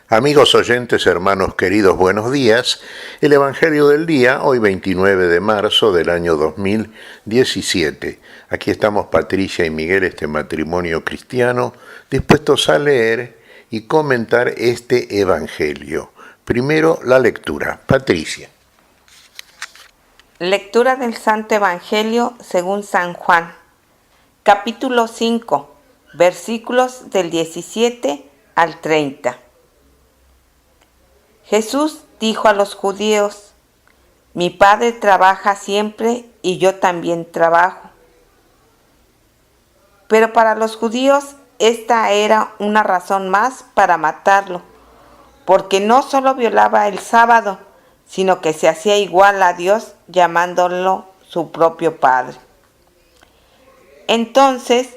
Amigos oyentes, hermanos queridos, buenos días. El Evangelio del día, hoy 29 de marzo del año 2017. Aquí estamos Patricia y Miguel, este matrimonio cristiano, dispuestos a leer y comentar este Evangelio. Primero, la lectura. Patricia. Lectura del Santo Evangelio según San Juan, capítulo 5, versículos del 17 al 30. Jesús dijo a los judíos: mi Padre trabaja siempre y yo también trabajo. Pero para los judíos esta era una razón más para matarlo, porque no solo violaba el sábado, sino que se hacía igual a Dios llamándolo su propio Padre. Entonces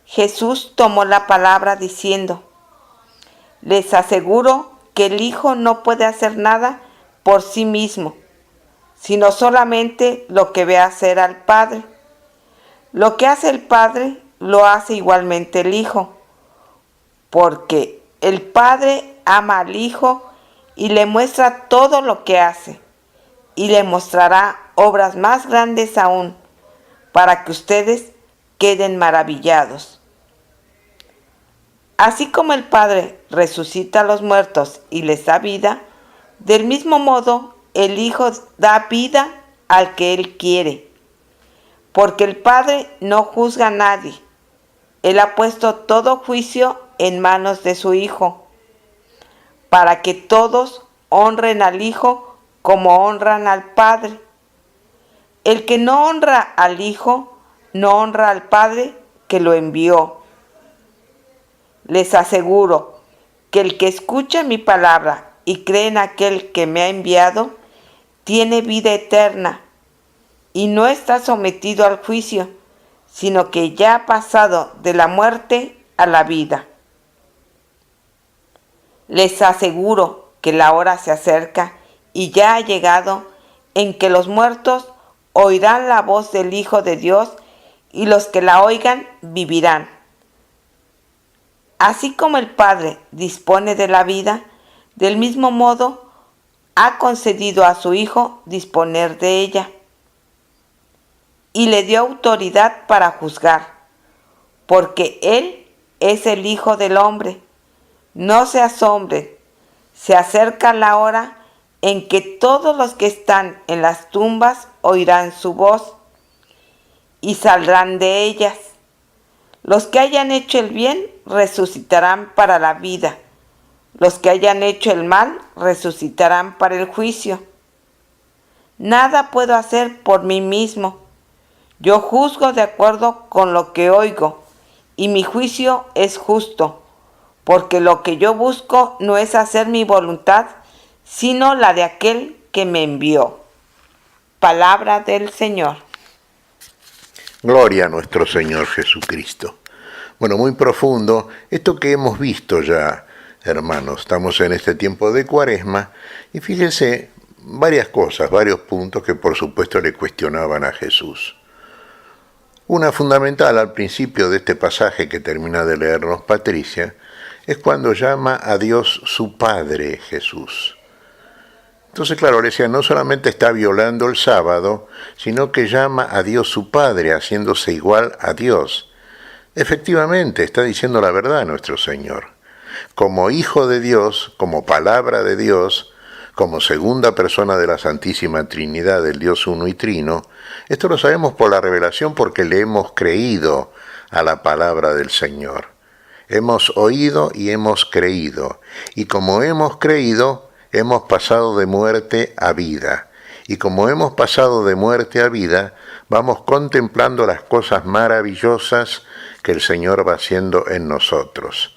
Jesús tomó la palabra diciendo: les aseguro que el Hijo no puede hacer nada por sí mismo, sino solamente lo que ve hacer al Padre. Lo que hace el Padre lo hace igualmente el Hijo, porque el Padre ama al Hijo y le muestra todo lo que hace, y le mostrará obras más grandes aún, para que ustedes queden maravillados. Así como el Padre resucita a los muertos y les da vida, del mismo modo el Hijo da vida al que Él quiere. Porque el Padre no juzga a nadie. Él ha puesto todo juicio en manos de su Hijo, para que todos honren al Hijo como honran al Padre. El que no honra al Hijo, no honra al Padre que lo envió. Les aseguro que el que escucha mi palabra y cree en aquel que me ha enviado, tiene vida eterna y no está sometido al juicio, sino que ya ha pasado de la muerte a la vida. Les aseguro que la hora se acerca y ya ha llegado en que los muertos oirán la voz del Hijo de Dios y los que la oigan vivirán. Así como el Padre dispone de la vida, del mismo modo ha concedido a su Hijo disponer de ella. Y le dio autoridad para juzgar, porque Él es el Hijo del Hombre. No se asombren, se acerca la hora en que todos los que están en las tumbas oirán su voz y saldrán de ellas. Los que hayan hecho el bien resucitarán para la vida. Los que hayan hecho el mal resucitarán para el juicio. Nada puedo hacer por mí mismo. Yo juzgo de acuerdo con lo que oigo, y mi juicio es justo, porque lo que yo busco no es hacer mi voluntad, sino la de aquel que me envió. Palabra del Señor. Gloria a nuestro Señor Jesucristo. Bueno, muy profundo esto que hemos visto ya, hermanos. Estamos en este tiempo de Cuaresma y fíjense varias cosas, varios puntos que por supuesto le cuestionaban a Jesús. Una fundamental al principio de este pasaje que termina de leernos Patricia es cuando llama a Dios su Padre Jesús. Entonces, claro, le decía, no solamente está violando el sábado, sino que llama a Dios su Padre, haciéndose igual a Dios. Efectivamente, está diciendo la verdad nuestro Señor. Como Hijo de Dios, como palabra de Dios, como segunda persona de la Santísima Trinidad del Dios Uno y Trino, esto lo sabemos por la revelación porque le hemos creído a la palabra del Señor. Hemos oído y hemos creído, y como hemos creído, hemos pasado de muerte a vida. Y como hemos pasado de muerte a vida, vamos contemplando las cosas maravillosas que el Señor va haciendo en nosotros.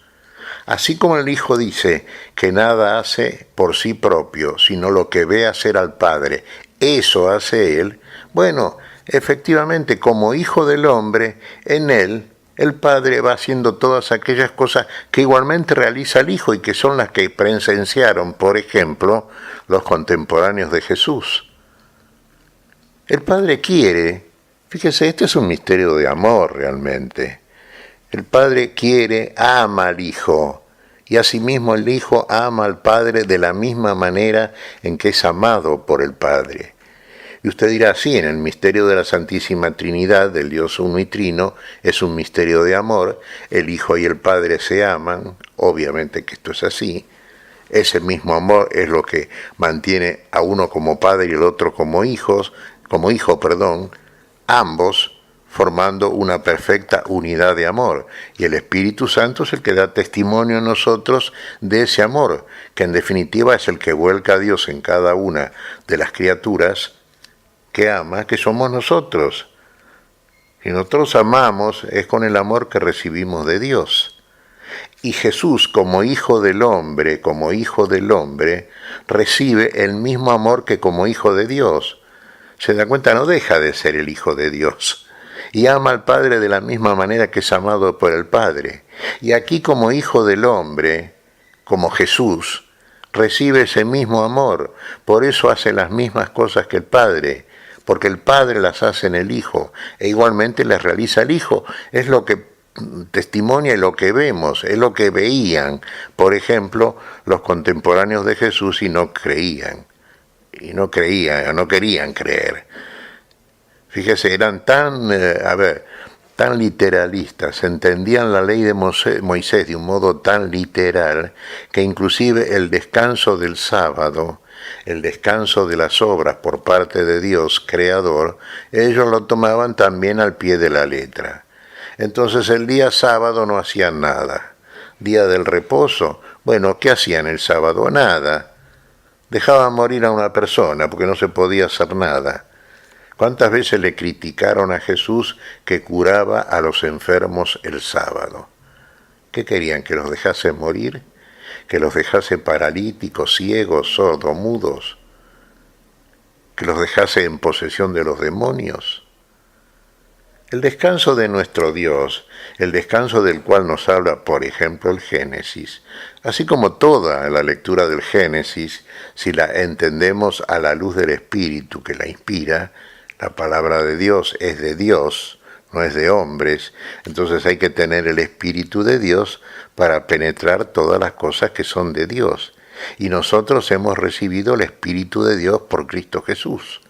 Así como el Hijo dice que nada hace por sí propio, sino lo que ve hacer al Padre, eso hace Él. Bueno, efectivamente, como Hijo del Hombre, en Él el Padre va haciendo todas aquellas cosas que igualmente realiza el Hijo y que son las que presenciaron, por ejemplo, los contemporáneos de Jesús. El Padre quiere, fíjese, este es un misterio de amor realmente. El Padre quiere, ama al Hijo, y asimismo el Hijo ama al Padre de la misma manera en que es amado por el Padre. Y usted dirá, sí, en el misterio de la Santísima Trinidad, del Dios uno y trino, es un misterio de amor, el Hijo y el Padre se aman, obviamente que esto es así, ese mismo amor es lo que mantiene a uno como padre y el otro como hijo, ambos formando una perfecta unidad de amor, y el Espíritu Santo es el que da testimonio en nosotros de ese amor, que en definitiva es el que vuelca a Dios en cada una de las criaturas que ama, que somos nosotros. Si nosotros amamos, es con el amor que recibimos de Dios. Y Jesús, como Hijo del Hombre, recibe el mismo amor que como Hijo de Dios. Se da cuenta, no deja de ser el Hijo de Dios. Y ama al Padre de la misma manera que es amado por el Padre. Y aquí como Hijo del Hombre, como Jesús, recibe ese mismo amor. Por eso hace las mismas cosas que el Padre, porque el Padre las hace en el Hijo, e igualmente las realiza el Hijo. Es lo que testimonia y lo que vemos, es lo que veían, por ejemplo, los contemporáneos de Jesús y no creían, no querían creer. Fíjese, eran tan literalistas, entendían la ley de Moisés de un modo tan literal, que inclusive el descanso del sábado, el descanso de las obras por parte de Dios Creador, ellos lo tomaban también al pie de la letra. Entonces el día sábado no hacían nada. Día del reposo, bueno, ¿qué hacían el sábado? Nada. Dejaban morir a una persona porque no se podía hacer nada. ¿Cuántas veces le criticaron a Jesús que curaba a los enfermos el sábado? ¿Qué querían? ¿Que los dejase morir? ¿Que los dejase paralíticos, ciegos, sordos, mudos? ¿Que los dejase en posesión de los demonios? El descanso de nuestro Dios, el descanso del cual nos habla, por ejemplo, el Génesis, así como toda la lectura del Génesis, si la entendemos a la luz del Espíritu que la inspira, la palabra de Dios es de Dios, no es de hombres, entonces hay que tener el Espíritu de Dios para penetrar todas las cosas que son de Dios. Y nosotros hemos recibido el Espíritu de Dios por Cristo Jesús,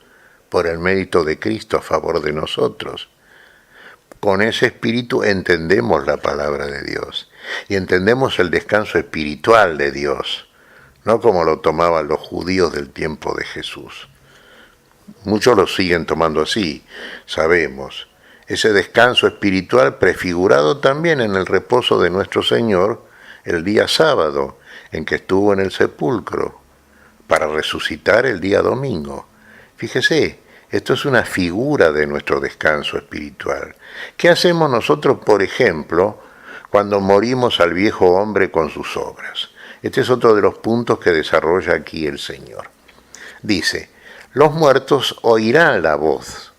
por el mérito de Cristo a favor de nosotros. Con ese espíritu entendemos la palabra de Dios y entendemos el descanso espiritual de Dios, no como lo tomaban los judíos del tiempo de Jesús. Muchos lo siguen tomando así, sabemos. Ese descanso espiritual prefigurado también en el reposo de nuestro Señor el día sábado, en que estuvo en el sepulcro, para resucitar el día domingo. Fíjese, esto es una figura de nuestro descanso espiritual. ¿Qué hacemos nosotros, por ejemplo, cuando morimos al viejo hombre con sus obras? Este es otro de los puntos que desarrolla aquí el Señor. Dice, los muertos oirán la voz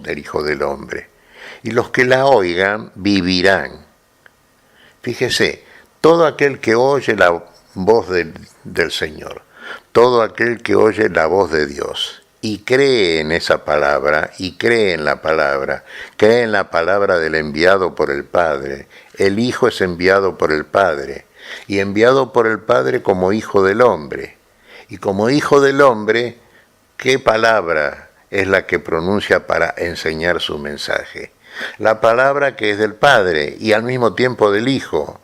del Hijo del Hombre, y los que la oigan vivirán. Fíjese, todo aquel que oye la voz del Señor, todo aquel que oye la voz de Dios, y cree en esa palabra, y cree en la palabra del enviado por el Padre. El Hijo es enviado por el Padre, y enviado por el Padre como Hijo del Hombre. Y como Hijo del Hombre, ¿qué palabra es la que pronuncia para enseñar su mensaje? La palabra que es del Padre, y al mismo tiempo del Hijo.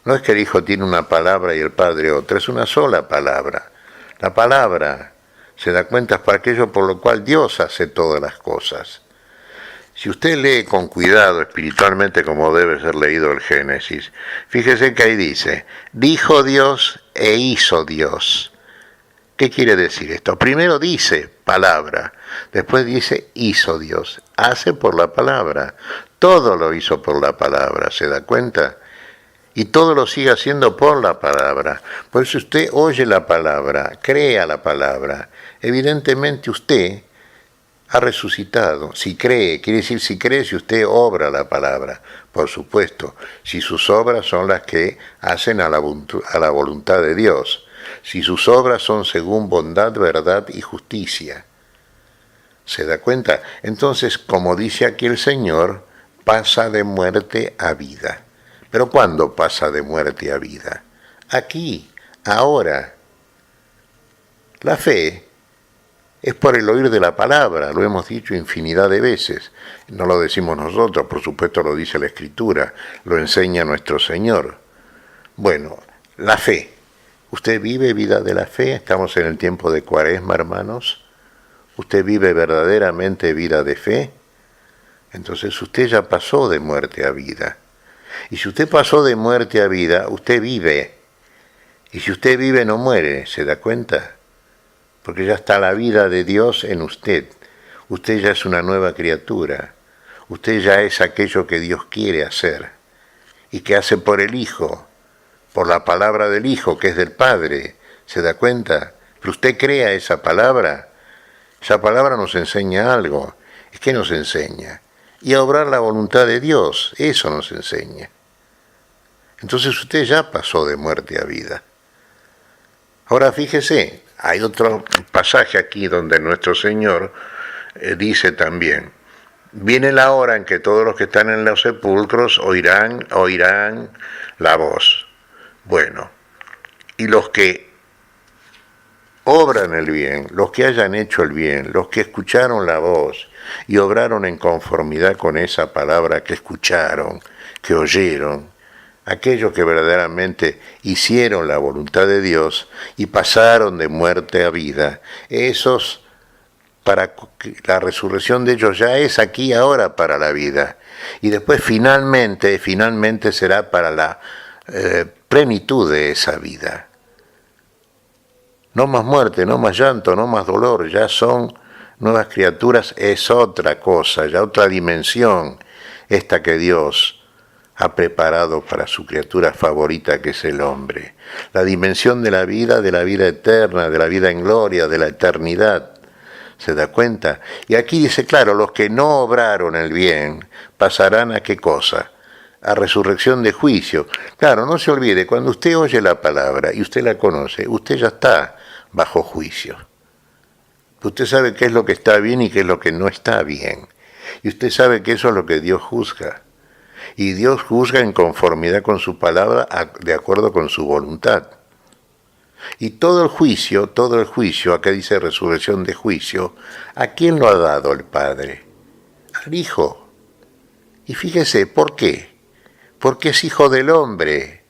No es que el Hijo tiene una palabra y el Padre otra, es una sola palabra. La palabra, se da cuenta, es para aquello por lo cual Dios hace todas las cosas. Si usted lee con cuidado espiritualmente como debe ser leído el Génesis, fíjese que ahí dice, dijo Dios e hizo Dios. ¿Qué quiere decir esto? Primero dice palabra, después dice hizo Dios, hace por la palabra, todo lo hizo por la palabra, ¿se da cuenta? Y todo lo sigue haciendo por la palabra. Por eso usted oye la palabra, crea la palabra. Evidentemente usted ha resucitado. Si cree, quiere decir si cree, si usted obra la palabra, por supuesto. Si sus obras son las que hacen a la voluntad de Dios. Si sus obras son según bondad, verdad y justicia. ¿Se da cuenta? Entonces, como dice aquí el Señor, pasa de muerte a vida. ¿Pero cuándo pasa de muerte a vida? Aquí, ahora. La fe es por el oír de la palabra, lo hemos dicho infinidad de veces. No lo decimos nosotros, por supuesto lo dice la Escritura, lo enseña nuestro Señor. Bueno, la fe. ¿Usted vive vida de la fe? Estamos en el tiempo de Cuaresma, hermanos. ¿Usted vive verdaderamente vida de fe? Entonces usted ya pasó de muerte a vida. Y si usted pasó de muerte a vida, usted vive. Y si usted vive no muere, ¿se da cuenta? Porque ya está la vida de Dios en usted. Usted ya es una nueva criatura. Usted ya es aquello que Dios quiere hacer. Y que hace por el Hijo, por la palabra del Hijo, que es del Padre. ¿Se da cuenta? Pero usted crea esa palabra nos enseña algo. ¿Es que nos enseña? Y a obrar la voluntad de Dios, eso nos enseña. Entonces usted ya pasó de muerte a vida. Ahora fíjese, hay otro pasaje aquí donde nuestro Señor dice también, viene la hora en que todos los que están en los sepulcros oirán la voz. Bueno, y los que obran el bien, los que hayan hecho el bien, los que escucharon la voz y obraron en conformidad con esa palabra que escucharon, que oyeron, aquellos que verdaderamente hicieron la voluntad de Dios y pasaron de muerte a vida, esos, para la resurrección de ellos ya es aquí ahora para la vida, y después finalmente será para la plenitud de esa vida. No más muerte, no más llanto, no más dolor, ya son nuevas criaturas, es otra cosa, ya otra dimensión, esta que Dios ha preparado para su criatura favorita que es el hombre. La dimensión de la vida eterna, de la vida en gloria, de la eternidad. ¿Se da cuenta? Y aquí dice, claro, los que no obraron el bien pasarán a qué cosa? A resurrección de juicio. Claro, no se olvide, cuando usted oye la palabra y usted la conoce, usted ya está bajo juicio. Usted sabe qué es lo que está bien y qué es lo que no está bien. Y usted sabe que eso es lo que Dios juzga. Y Dios juzga en conformidad con su palabra, de acuerdo con su voluntad. Y todo el juicio, acá dice resurrección de juicio, ¿a quién lo ha dado el Padre? Al Hijo. Y fíjese, ¿por qué? Porque es hijo del hombre.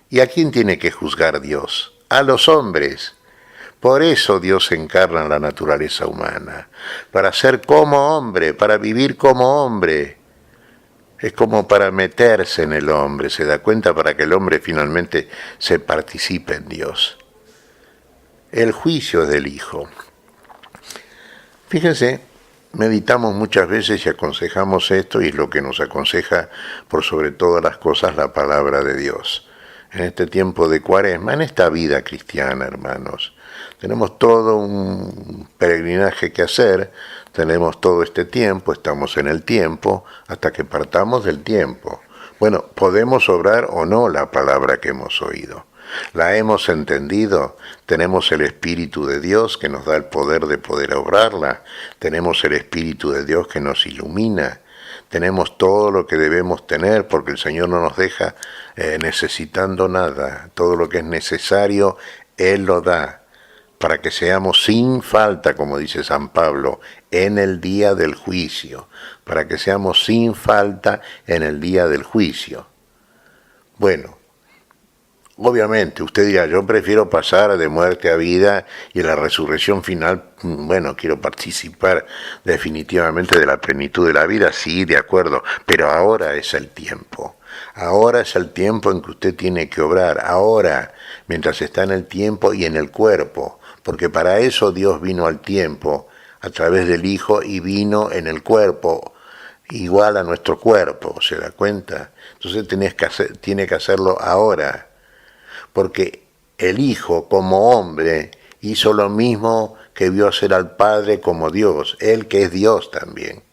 ¿Y a quién tiene que juzgar Dios? A los hombres. Por eso Dios encarna en la naturaleza humana, para ser como hombre, para vivir como hombre. Es como para meterse en el hombre, se da cuenta, para que el hombre finalmente se participe en Dios. El juicio es del Hijo. Fíjense, meditamos muchas veces y aconsejamos esto, y es lo que nos aconseja por sobre todas las cosas la palabra de Dios. En este tiempo de Cuaresma, en esta vida cristiana, hermanos, tenemos todo un peregrinaje que hacer. Tenemos todo este tiempo, estamos en el tiempo, hasta que partamos del tiempo. Bueno, podemos obrar o no la palabra que hemos oído. ¿La hemos entendido? Tenemos el Espíritu de Dios que nos da el poder de poder obrarla. Tenemos el Espíritu de Dios que nos ilumina. Tenemos todo lo que debemos tener porque el Señor no nos deja necesitando nada. Todo lo que es necesario, Él lo da, para que seamos sin falta, como dice San Pablo, en el día del juicio, para que seamos sin falta en el día del juicio. Bueno, obviamente usted dirá, yo prefiero pasar de muerte a vida y en la resurrección final, bueno, quiero participar definitivamente de la plenitud de la vida, sí, de acuerdo, pero ahora es el tiempo. Ahora es el tiempo en que usted tiene que obrar, ahora, mientras está en el tiempo y en el cuerpo, porque para eso Dios vino al tiempo a través del Hijo y vino en el cuerpo, igual a nuestro cuerpo, ¿se da cuenta? Entonces tiene que hacerlo ahora, porque el Hijo como hombre hizo lo mismo que vio hacer al Padre como Dios, Él que es Dios también.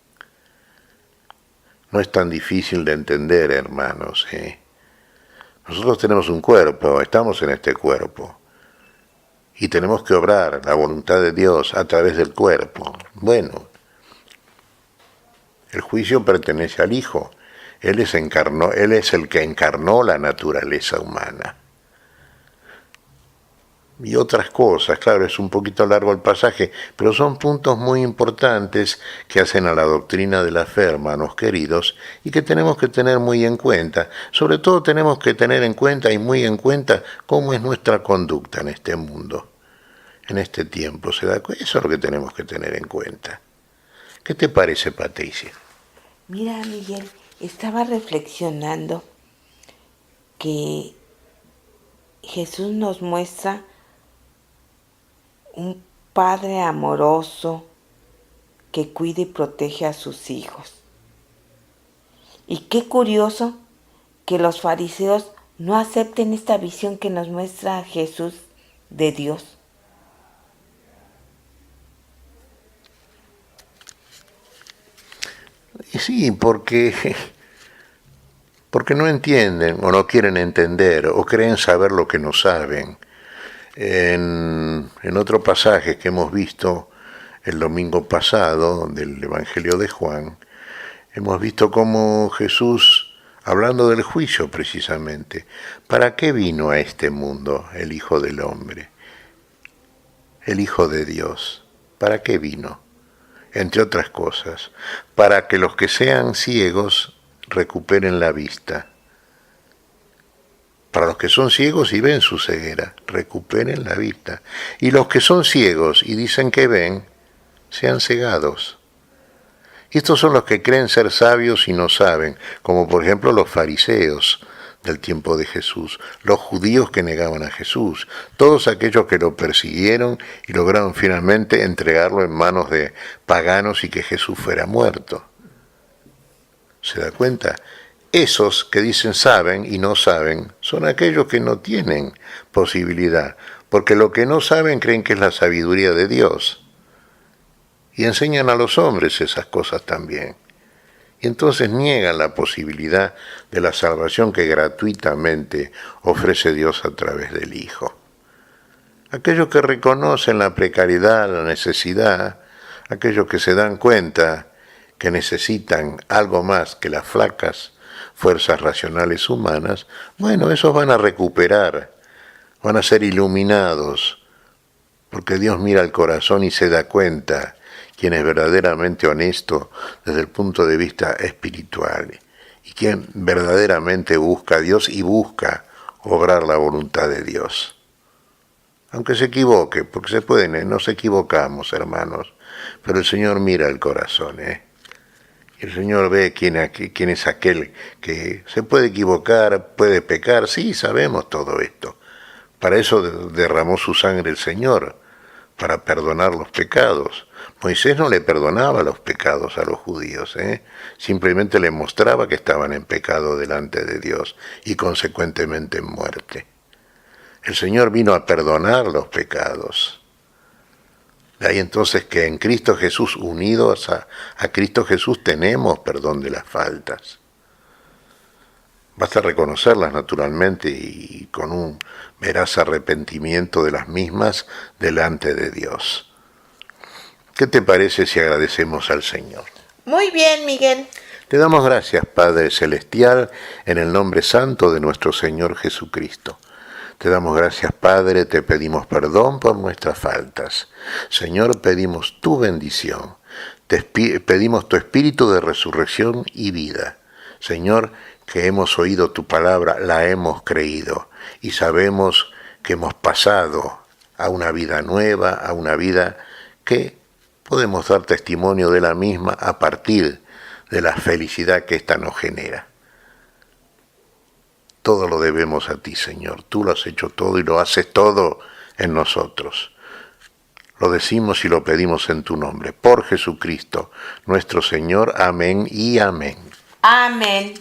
No es tan difícil de entender, hermanos. Nosotros tenemos un cuerpo, estamos en este cuerpo, y tenemos que obrar la voluntad de Dios a través del cuerpo. Bueno, el juicio pertenece al Hijo. Él es el que encarnó la naturaleza humana. Y otras cosas, claro, es un poquito largo el pasaje, pero son puntos muy importantes que hacen a la doctrina de la fe, hermanos queridos, y que tenemos que tener muy en cuenta. Sobre todo tenemos que tener en cuenta y muy en cuenta cómo es nuestra conducta en este mundo, en este tiempo. Eso es lo que tenemos que tener en cuenta. ¿Qué te parece, Patricia? Mira, Miguel, estaba reflexionando que Jesús nos muestra un padre amoroso que cuida y protege a sus hijos. Y qué curioso que los fariseos no acepten esta visión que nos muestra Jesús de Dios. Sí, porque no entienden o no quieren entender o creen saber lo que no saben. En otro pasaje que hemos visto el domingo pasado del Evangelio de Juan, hemos visto cómo Jesús, hablando del juicio precisamente, ¿para qué vino a este mundo el Hijo del Hombre? El Hijo de Dios, ¿para qué vino? Entre otras cosas, para que los que sean ciegos recuperen la vista. Para los que son ciegos y ven su ceguera, recuperen la vista. Y los que son ciegos y dicen que ven, sean cegados. Y estos son los que creen ser sabios y no saben, como por ejemplo los fariseos del tiempo de Jesús, los judíos que negaban a Jesús, todos aquellos que lo persiguieron y lograron finalmente entregarlo en manos de paganos y que Jesús fuera muerto. ¿Se da cuenta? Esos que dicen saben y no saben son aquellos que no tienen posibilidad, porque lo que no saben creen que es la sabiduría de Dios. Y enseñan a los hombres esas cosas también. Y entonces niegan la posibilidad de la salvación que gratuitamente ofrece Dios a través del Hijo. Aquellos que reconocen la precariedad, la necesidad, aquellos que se dan cuenta que necesitan algo más que las flacas fuerzas racionales humanas, bueno, esos van a recuperar, van a ser iluminados, porque Dios mira el corazón y se da cuenta quién es verdaderamente honesto desde el punto de vista espiritual y quién verdaderamente busca a Dios y busca obrar la voluntad de Dios. Aunque se equivoque, porque se pueden, nos equivocamos, hermanos, pero el Señor mira el corazón, El Señor ve quién es aquel que se puede equivocar, puede pecar. Sí, sabemos todo esto. Para eso derramó su sangre el Señor, para perdonar los pecados. Moisés no le perdonaba los pecados a los judíos, simplemente le mostraba que estaban en pecado delante de Dios y consecuentemente en muerte. El Señor vino a perdonar los pecados. De ahí entonces que en Cristo Jesús, unidos a Cristo Jesús, tenemos perdón de las faltas. Basta reconocerlas naturalmente y con un veraz arrepentimiento de las mismas delante de Dios. ¿Qué te parece si agradecemos al Señor? Muy bien, Miguel. Te damos gracias, Padre Celestial, en el nombre santo de nuestro Señor Jesucristo. Te damos gracias, Padre, te pedimos perdón por nuestras faltas. Señor, pedimos tu bendición. Te pedimos tu espíritu de resurrección y vida. Señor, que hemos oído tu palabra, la hemos creído y sabemos que hemos pasado a una vida nueva, a una vida que podemos dar testimonio de la misma a partir de la felicidad que ésta nos genera. Todo lo debemos a ti, Señor. Tú lo has hecho todo y lo haces todo en nosotros. Lo decimos y lo pedimos en tu nombre. Por Jesucristo, nuestro Señor. Amén y amén. Amén.